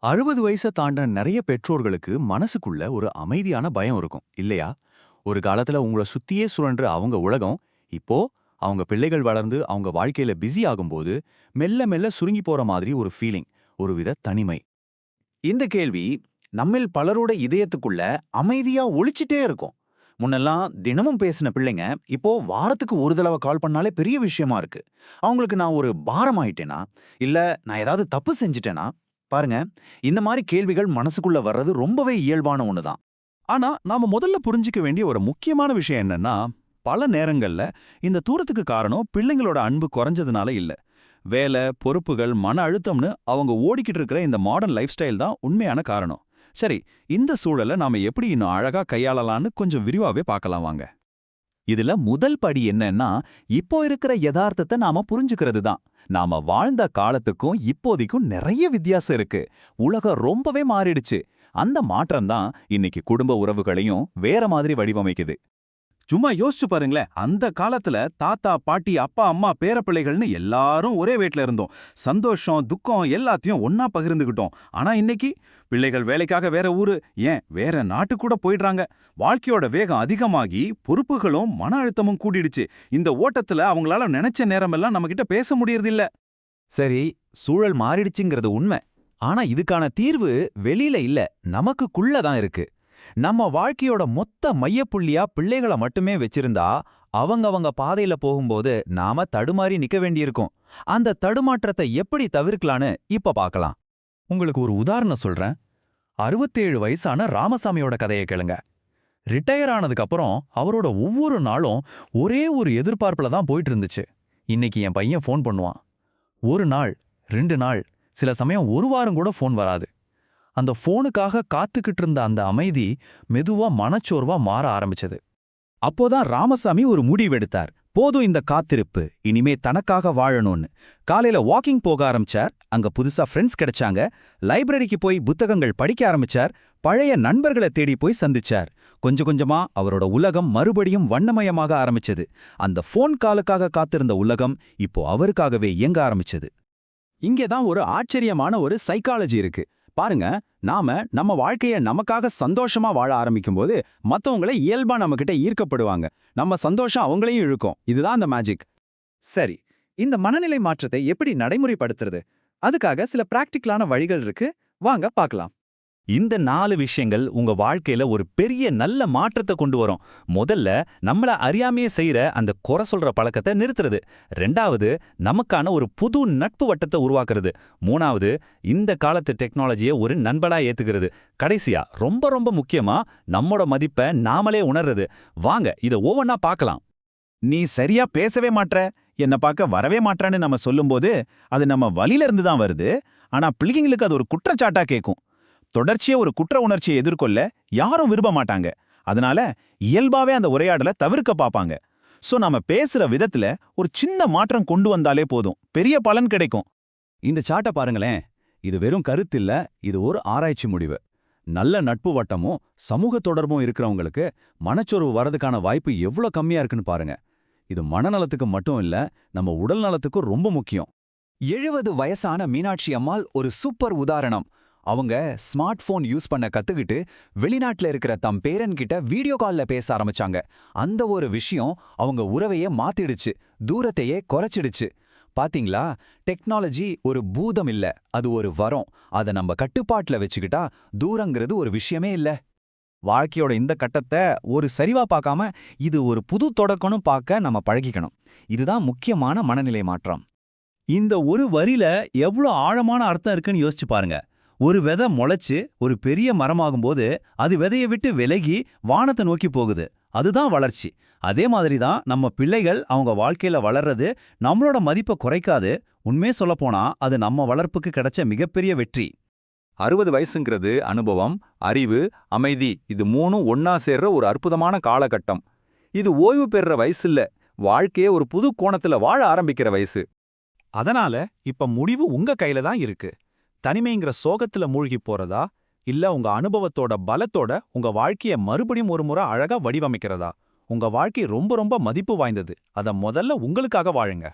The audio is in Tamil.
60 வயச தாண்டின நிறைய பெற்றோர்களுக்கு மனசுக்குள்ள ஒரு அமைதியான பயம் இருக்கும் இல்லையா? ஒரு காலத்துல உங்கள சுத்தியே சுழன்ற அவங்க உலகம், இப்போ அவங்க பிள்ளைகள் வளர்ந்து அவங்க வாழ்க்கையில பிஸி ஆகும்போது மெல்ல மெல்ல சுருங்கி போற மாதிரி ஒரு ஃபீலிங், ஒருவித தனிமை. இந்த கேள்வி நம்மில் பலரோட இதயத்துக்குள்ள அமைதியா ஒளிச்சிட்டே இருக்கும். முன்னெல்லாம் தினமும் பேசின பிள்ளைங்க இப்போ வாரத்துக்கு ஒரு தடவை கால் பண்ணாலே பெரிய விஷயமா இருக்கு. அவங்களுக்கு நான் ஒரு பாரம் ஆயிட்டேனா, இல்ல நான் ஏதாவது தப்பு செஞ்சுட்டேனா? பாருங்க, இந்த மாதிரி கேள்விகள் மனசுக்குள்ள வர்றது ரொம்பவே இயல்பான ஒண்ணுதான். ஆனா நாம முதல்ல புரிஞ்சிக்க வேண்டிய ஒரு முக்கியமான விஷயம் என்னன்னா, பல நேரங்கள்ல இந்த தூரத்துக்கு காரணம் பிள்ளைங்களோட அன்பு குறைஞ்சதுனால இல்ல. வேலை, பொறுப்புகள், மன அழுத்தம்னு அவங்க ஓடிக்கிட்டு இருக்கிற இந்த மாடர்ன் லைஃப் ஸ்டைல் தான் உண்மையான காரணம். சரி, இந்த சூழலை நாம எப்படி இன்னும் அழகா கையாளலான்னு கொஞ்சம் விரிவாவே பார்க்கலாம் வாங்க. இதுல முதல் படி என்னன்னா, இப்போ இருக்கிற யதார்த்தத்தை நாம புரிஞ்சுக்கிறது தான். நாம வாழ்ந்த காலத்துக்கும் இப்போதைக்கும் நிறைய வித்தியாசம் இருக்கு. உலகம் ரொம்பவே மாறிடுச்சு. அந்த மாற்றம் தான் இன்னைக்கு குடும்ப உறவுகளையும் வேற மாதிரி வடிவமைக்குது. சும்மா யோசிச்சு பாருங்களேன், அந்த காலத்துல தாத்தா, பாட்டி, அப்பா, அம்மா, பேரப்பிள்ளைகள்னு எல்லாரும் ஒரே வீட்ல இருந்தோம். சந்தோஷம், துக்கம் எல்லாத்தையும் ஒன்னா பகிர்ந்துகிட்டோம். ஆனா இன்னைக்கு பிள்ளைகள் வேலைக்காக வேற ஊரு, ஏன் வேற நாட்டு கூட போயிடுறாங்க. வாழ்க்கையோட வேகம் அதிகமாகி பொறுப்புகளும் மன அழுத்தமும் கூடிடுச்சு. இந்த ஓட்டத்துல அவங்களால நினைச்ச நேரமெல்லாம் நம்ம கிட்ட பேச முடியறதில்ல. சரி, சூழல் மாறிடுச்சுங்கிறது உண்மை. ஆனா இதுக்கான தீர்வு வெளியில இல்ல, நமக்குள்ள தான் இருக்கு. நம்ம வாழ்க்கையோட மொத்த மையப்புள்ளியா பிள்ளைகளை மட்டுமே வச்சிருந்தா அவங்க பாதையில போகும்போது நாம தடுமாறி நிக்க வேண்டியிருக்கும். அந்த தடுமாற்றத்தை எப்படி தவிர்க்கலான்னு இப்ப பார்க்கலாம். உங்களுக்கு ஒரு உதாரணம் சொல்றேன். 67 வயசான ராமசாமியோட கதையை கேளுங்க. ரிட்டையர் ஆனதுக்கு அப்புறம் அவரோட ஒவ்வொரு நாளும் ஒரே ஒரு எதிர்பார்ப்புல தான் போயிட்டு இருந்துச்சு. இன்னைக்கு என் பையன் ஃபோன் பண்ணுவான். ஒரு நாள், 2 நாள், சில சமயம் ஒரு வாரம் கூட ஃபோன் வராது. அந்த ஃபோனுக்காக காத்துக்கிட்டு இருந்த அந்த அமைதி மெதுவா மனச்சோர்வா மாற ஆரம்பிச்சது. அப்போதான் ராமசாமி ஒரு முடிவெடுத்தார். போதும் இந்த காத்திருப்பு, இனிமே தனக்காக வாழணும்னு. காலையில வாக்கிங் போக ஆரம்பிச்சார். அங்க புதுசா ஃப்ரெண்ட்ஸ் கிடைச்சாங்க. லைப்ரரிக்கு போய் புத்தகங்கள் படிக்க ஆரம்பிச்சார். பழைய நண்பர்களை தேடி போய் சந்திச்சார். கொஞ்சம் கொஞ்சமா அவரோட உலகம் மறுபடியும் வண்ணமயமாக ஆரம்பிச்சது. அந்த ஃபோன் காலுக்காக காத்திருந்த உலகம் இப்போ அவருக்காகவே இயங்க ஆரம்பிச்சது. இங்கேதான் ஒரு ஆச்சரியமான ஒரு சைக்காலஜி இருக்கு. பாருங்க, நம்ம வாழ்க்கைய நமக்காக சந்தோஷமா வாழ ஆரம்பிக்கும்போது மத்தவங்கள இயல்பா நம்மகிட்ட ஈர்க்கப்படுவாங்க. நம்ம சந்தோஷம் அவங்களையும் இழுக்கும். இதுதான் அந்த மேஜிக். சரி, இந்த மனநிலை மாற்றத்தை எப்படி நடைமுறைப்படுத்துறது? அதுக்காக சில பிராக்டிக்கலான வழிகள் இருக்கு. வாங்க பார்க்கலாம். இந்த 4 விஷயங்கள் உங்க வாழ்க்கையில ஒரு பெரிய நல்ல மாற்றத்தை கொண்டு வரும். முதல்ல, நம்மள அறியாமையே செய்யற அந்த குறை சொல்ற பழக்கத்தை நிறுத்துறது. 2வது, நமக்கான ஒரு புது நட்பு வட்டத்தை உருவாக்குறது. 3வது, இந்த காலத்து டெக்னாலஜியை ஒரு நண்பனா ஏத்துக்கிறது. கடைசியா, ரொம்ப ரொம்ப முக்கியமா, நம்மோட மதிப்பை நாமளே உணர்றது. வாங்க இத ஒவ்வொன்னா பார்க்கலாம். நீ சரியா பேசவே மாட்ற, என்ன பார்க்க வரவே மாட்டான்னு நம்ம சொல்லும்போது அது நம்ம வலியில இருந்து தான் வருது. ஆனா பிள்ளைங்களுக்கு அது ஒரு குற்றச்சாட்டா கேட்கும். தொடர்ச்சியா ஒரு குற்ற உணர்ச்சியை எதிர்கொள்ள யாரும் விரும்ப மாட்டாங்க. அதனால இயல்பாவே அந்த உரையாடலை தவிர்க்க பார்ப்பாங்க. சோ நாம பேசுற விதத்துல ஒரு சின்ன மாற்றம் கொண்டு வந்தாலே போதும், பெரிய பலன் கிடைக்கும். இந்த சார்ட்டை பாருங்களேன். இது வெறும் கருத்தில்ல, இது ஒரு ஆராய்ச்சி முடிவு. நல்ல நட்பு வட்டமும் சமூக தொடர்பும் இருக்கிறவங்களுக்கு மனச்சோர்வு வரதுக்கான வாய்ப்பு எவ்வளோ கம்மியா இருக்குன்னு பாருங்க. இது மனநலத்துக்கு மட்டும் இல்ல, நம்ம உடல் நலத்துக்கும் ரொம்ப முக்கியம். 70 வயசான மீனாட்சி அம்மாள் ஒரு சூப்பர் உதாரணம். அவங்க ஸ்மார்ட் போன் யூஸ் பண்ண கத்துக்கிட்டு வெளிநாட்டுல இருக்கிற தம் பேரன்கிட்ட வீடியோ கால்ல பேச ஆரம்பிச்சாங்க. அந்த ஒரு விஷயம் அவங்க உறவையே மாத்திடுச்சு, தூரத்தையே குறைச்சிடுச்சு. பாத்தீங்களா, டெக்னாலஜி ஒரு பூதம் இல்ல, அது ஒரு வரம். அதை நம்ம கட்டுப்பாட்டுல வச்சுக்கிட்டா தூரங்கிறது ஒரு விஷயமே இல்ல. வாழ்க்கையோட இந்த கட்டத்தை ஒரு சரிவா பார்க்காம இது ஒரு புது தொடக்கம்னு பார்க்க நம்ம பழகிக்கணும். இதுதான் முக்கியமான மனநிலை மாற்றம். இந்த ஒரு வரியில எவ்வளோ ஆழமான அர்த்தம் இருக்குன்னு யோசிச்சு பாருங்க. ஒரு விதை முளைச்சு ஒரு பெரிய மரமாகும்போது அது விதையை விட்டு விலகி வானத்தை நோக்கி போகுது. அதுதான் வளர்ச்சி. அதே மாதிரி தான் நம்ம பிள்ளைகள் அவங்க வாழ்க்கையில வளர்றது நம்மளோட மதிப்பை குறைக்காது. உண்மையே சொல்லப்போனா அது நம்ம வளர்ப்புக்கு கிடைச்ச மிகப்பெரிய வெற்றி. 60 வயசுங்கிறது அனுபவம், அறிவு, அமைதி, இது மூணும் ஒன்னா சேர்ற ஒரு அற்புதமான காலகட்டம். இது ஓய்வு பெறுற வயசு இல்ல, வாழ்க்கையே ஒரு புது கோணத்துல வாழ ஆரம்பிக்கிற வயசு. அதனால இப்ப முடிவு உங்க கையில தான் இருக்கு. தனிமைங்கிற சோகத்துல மூழ்கி போறதா, இல்ல உங்க அனுபவத்தோட பலத்தோட உங்க வாழ்க்கைய மறுபடியும் ஒரு முறை அழகா வடிவமைக்கிறதா? உங்க வாழ்க்கை ரொம்ப ரொம்ப மதிப்பு வாய்ந்தது. அத முதல்ல உங்களுக்காக வாழுங்க.